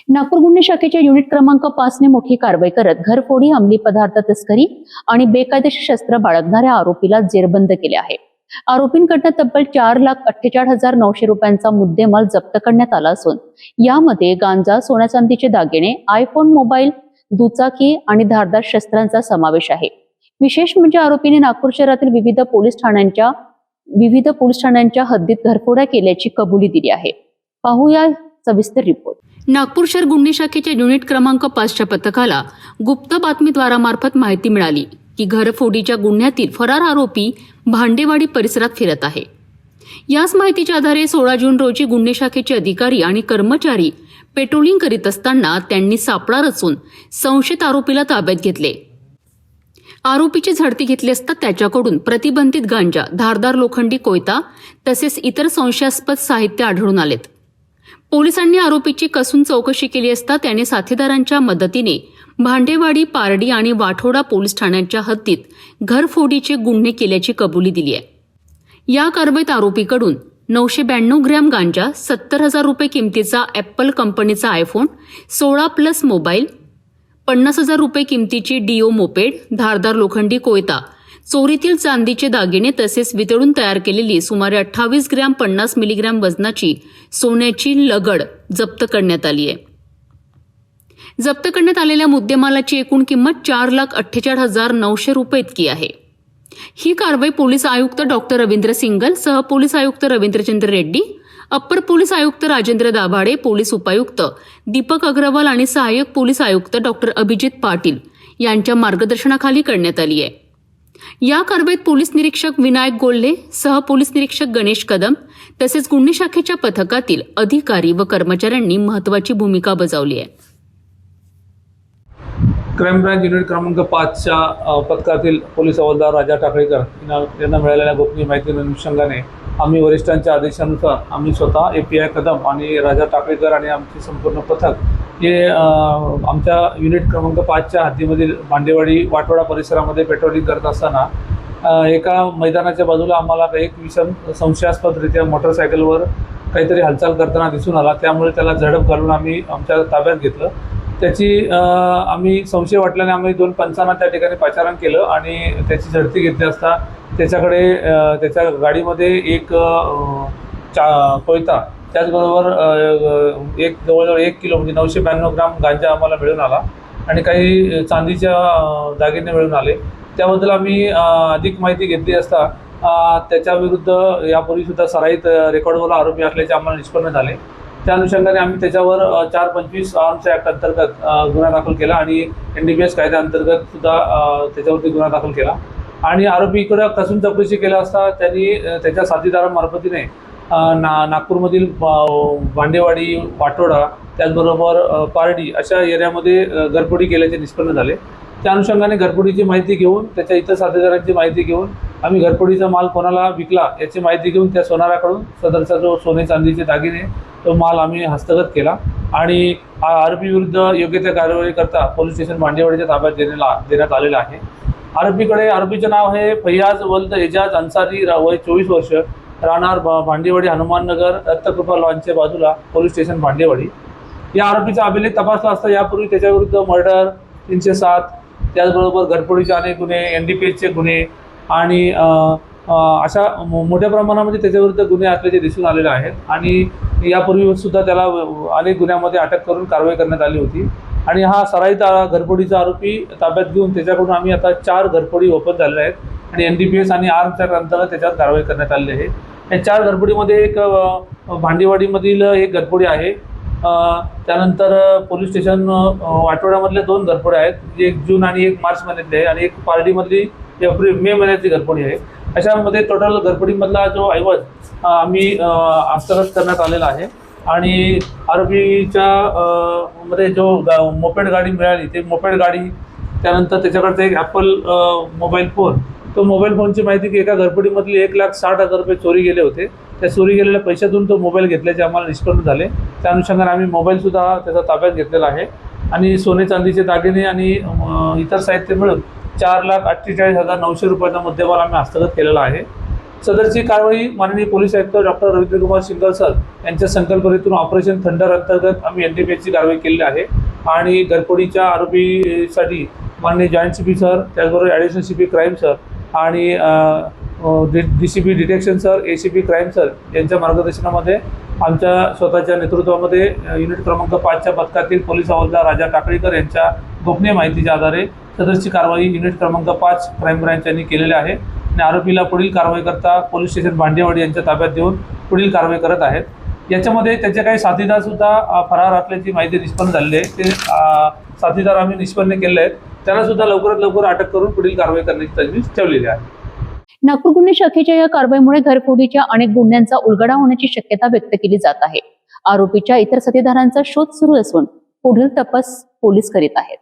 नागपूर गुन्हे शाखेच्या युनिट क्रमांक 5 ने मोठी कारवाई करत घरफोडी, अंमली पदार्थ तस्करी आणि बेकायदेशीर शस्त्र बाळगणाऱ्या आरोपीला जेरबंद केले आहे। आरोपींकडून तब्बल 4,48,900 रुपयांचा मुद्देमाल जप्त करण्यात आला असून यामध्ये गांजा, सोन्या चांदीचे दागिने, आयफोन मोबाईल, दुचाकी आणि धारदार शस्त्रांचा समावेश आहे। विशेष म्हणजे आरोपीने नागपूर शहरातील विविध पोलीस ठाण्यांच्या हद्दीत घरफोड्या केल्याची कबुली दिली आहे। पाहूया सविस्तर रिपोर्ट। नागपूर शहर गुन्हे शाखेच्या युनिट क्रमांक 5च्या पथकाला गुप्त बातमीद्वारामार्फत माहिती मिळाली की घरफोडीच्या गुन्ह्यातील फरार आरोपी भांडेवाडी परिसरात फिरत आहे। याच माहितीच्या आधारे 16 जून रोजी गुन्हे शाखेचे अधिकारी आणि कर्मचारी पेट्रोलिंग करीत असताना त्यांनी सापळा रचून संशयित आरोपीला ताब्यात घेतले। आरोपीची झडती घेतली असता त्याच्याकडून प्रतिबंधित गांजा, धारदार लोखंडी कोयता तसेच इतर संशयास्पद साहित्य आढळून आलेत। पोलिसांनी आरोपीची कसून चौकशी केली असता त्याने साथीदारांच्या मदतीने भांडेवाडी, पारडी आणि वाठोडा पोलीस ठाण्यांच्या हद्दीत घरफोडीचे गुन्हे केल्याची कबुली दिली आहे। या कारवाईत आरोपीकडून 992 ग्रॅम गांजा, 70,000 रुपये किमतीचा ॲपल कंपनीचा आयफोन, 16+ मोबाईल, 50,000 रुपये किमतीची डिओ मोपेड, धारदार लोखंडी कोयता, चोरीतील चांदीचे दागिने तसेच वितळून तयार केलेली सुमारे 28 ग्रॅम 50 मिलीग्रॅम वजनाची सोन्याची लगड जप्त करण्यात आली आहे। जप्त करण्यात आलेल्या मुद्देमालाची एकूण किंमत 4,48,900 रुपये इतकी आहे। ही कारवाई पोलीस आयुक्त डॉक्टर रवींद्र सिंगल, सहपोलीस आयुक्त रवींद्रचंद्र रेड्डी, अप्पर पोलीस आयुक्त राजेंद्र दाभाडे, पोलीस उपायुक्त दीपक अग्रवाल आणि सहाय्यक पोलीस आयुक्त डॉक्टर अभिजित पाटील यांच्या मार्गदर्शनाखाली करण्यात आली आहे। या कारवाईत पोलीस निरीक्षक विनायक गोल्हे, सहपोलीस निरीक्षक गणेश कदम तसेच गुन्हे शाखेच्या पथकातील अधिकारी व कर्मचाऱ्यांनी महत्त्वाची भूमिका बजावली आहे। क्राईम ब्रांच युनिट क्रमांक 5च्या पथकातील पोलीस हवालदार राजा टाकळीकर यांना मिळालेल्या गोपनीय माहितीच्या अनुषंगाने आम्ही वरिष्ठांच्या आदेशानुसार आम्ही स्वतः API कदम आणि राजा टाकळीकर आणि आमचे संपूर्ण पथक हे आमच्या युनिट क्रमांक 5च्या हद्दीमधील भांडेवाडी वाठोडा परिसरामध्ये पेट्रोलिंग करत असताना एका मैदानाच्या बाजूला आम्हाला एक विषम संशयास्पदरित्या मोटरसायकलवर काहीतरी हालचाल करताना दिसून आला। त्यामुळे त्याला झडप घालून आम्ही आमच्या ताब्यात घेतलं। त्याची आम्ही संशय वाटल्याने आम्ही 2 पंचांना त्या ठिकाणी पाचारण केलं आणि त्याची झडती घेतली असता त्याच्याकडे त्याच्या गाडीमध्ये एक कोयता, त्याचबरोबर जवळजवळ 1 किलो म्हणजे 992 ग्राम गांजा आम्हाला मिळून आला आणि काही चांदीच्या दागिने मिळून आले। त्याबद्दल आम्ही अधिक माहिती घेतली असता त्याच्याविरुद्ध यापूर्वीसुद्धा सराईत रेकॉर्डवर आरोपी असल्याचे आम्हाला निष्पन्न झाले। त्या अनुषंगाने आम्ही त्याच्यावर 425 आर्म्स ॲक्ट अंतर्गत गुन्हा दाखल केला आणि NDPS कायद्याअंतर्गत सुद्धा त्याच्यावरती गुन्हा दाखल केला आणि आरोपीकडे कसून चौकशी केला असता त्यांनी त्याच्या साथीदारांमार्फतीने नागपूरमधील भांडेवाडी, वाठोडा त्याचबरोबर पारडी अशा एरियामध्ये घरफोडी केल्याचे निष्पन्न झाले। त्या अनुषंगाने घरफोडीची माहिती घेऊन त्याच्या इतर साथीदारांची माहिती घेऊन आम्ही घरफोडीचा माल कोणाला विकला याची माहिती घेऊन त्या सोनाराकडून सदरचा जो सोने चांदीचे दागिने तो माल आम्ही हस्तगत केला आणि आरोपी विरुद्ध योग्य त्या कारवाई करता पोलीस स्टेशन भांडेवाडीच्या ताब्यात देण्यात आलेला आहे। आरोपीचे नाव आहे फैयाज वल्द एजाज अन्सारी, वय 24 वर्ष, राहणार भांडेवाडी, हनुमाननगर, दत्तकृपा लॉनच्या बाजूला, पोलीस स्टेशन भांडेवाडी। या आरोपीचा अभिलेख तपासला असता यापूर्वी त्याच्याविरुद्ध मर्डर 307, त्याचबरोबर घरफोडीचे अनेक गुन्हे, NDPSचे गुन्हे आणि अशा मोठ्या प्रमाणामध्ये त्याच्याविरुद्ध गुन्हे असल्याचे दिसून आलेले आहेत आणि यापूर्वी सुद्धा त्याला अनेक गुन्ह्यामध्ये अटक करून कारवाई करण्यात आली होती आणि हा सराईत घरफोडीचा आरोपी ताब्यात घेऊन त्याच्याकडून आम्ही आता 4 घरफोडी ओपन झालेल्या आहेत आणि NDPS आणि आर्म्स ॲक्ट अंतर्गत त्याच्यावर कारवाई करण्यात आलेली आहे। या 4 घरफोडीमध्ये एक भांडेवाडीमधील एक घरफोडी आहे, त्यानंतर पोलीस स्टेशन वाठोड्यामधल्या 2 घरफोड्या आहेत, 1 जून आणि 1 मार्च महिन्यातली आहे आणि एक पारडीमधली मे महिन्यातली घरफोडी आहे। अशामध्ये टोटल घरफोडीमधला जो ऐवज आम्ही हस्तगत करण्यात आलेला आहे आणि आरोपीच्या मध्ये जो मोपेड गाडी मिळाली ते मोपेड गाडी, त्यानंतर त्याच्याकडचं एक ॲपल मोबाईल फोन, तो मोबाईल फोनची माहिती की एका घरफोडीमधली 1,60,000 रुपये चोरी गेले होते। त्या चोरी गेलेल्या पैशातून तो मोबाईल घेतल्याचे आम्हाला निष्पन्न झाले। त्या अनुषंगाने आम्ही मोबाईलसुद्धा त्याचा ताब्यात घेतलेला आहे आणि सोने चांदीचे दागिने आणि इतर साहित्य मिळून 4,48,900 रुपयाचा मुद्देमाल आम्ही हस्तगत केलेला आहे। सदरची कारवाई माननीय पोलीस आयुक्त डॉक्टर रवींद्रकुमार शिंगल सर यांच्या संकल्पनेतून ऑपरेशन थंडर अंतर्गत आम्ही NDPSची कारवाई केलेली आहे आणि घरफोडीच्या आरोपीसाठी माननीय जॉईंट CP सर, त्याचबरोबर ॲडिशनल CP क्राईम सर आणि DCP detection sir, ACP crime sir यांच्या मार्गदर्शनामध्ये आमच्या स्वतःच्या नेतृत्वामध्ये युनिट क्रमांक 5च्या पथकातील पोलीस हवालदार राजा टाकळीकर यांच्या गोपनीय माहितीच्या आधारे सदरची कारवाई युनिट क्रमांक 5 क्राईम ब्रँच यांनी केलेली आहे आणि आरोपीला पुढील कारवाई करता पोलीस स्टेशन भांडेवाडी यांच्या ताब्यात देऊन पुढील कारवाई करत आहेत. याच्यामध्ये त्याचे काही साथीदार सुद्धा फरार असल्याची माहिती निष्पन्न झालेली आहे. ते साथीदार आम्ही निष्पन्न केले आहेत. त्यांना सुद्धा लवकरात लवकर अटक करून पुढील कारवाई करण्याची तजवीज ठेवलेली आहे. नागपूर गुन्हे शाखेच्या या कारवाईमुळे घरफोडीच्या अनेक गुन्ह्यांचा उलगडा होण्याची शक्यता व्यक्त केली जात आहे. आरोपीच्या इतर साथीदारांचा शोध सुरू असून पुढील तपास पोलीस करीत आहेत.